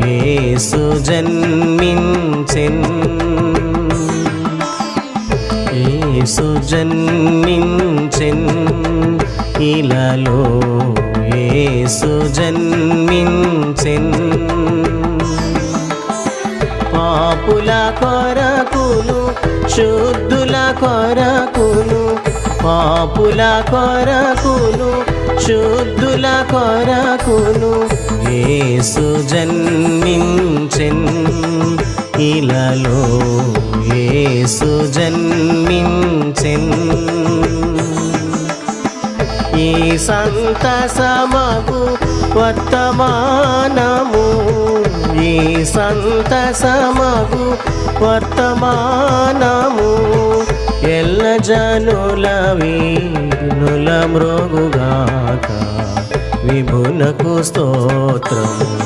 యేసు జన్మించెన్, యేసు జన్మించెన్, ఇలలో యేసు జన్మించెన్. పాపుల కొరకును శుద్ధుల కొరకును, పాపుల కొరకును శుద్ధుల కొరకును యేసు జన్మించెన్, ఇలలో యేసు జన్మించెన్. ఈ సంతసమగు వర్తమానము, ఈ సంతసమగు వర్తమానము ఎల్ల జనుల వీనుల మ్రోగుగాక. విభునకు స్తోత్రం.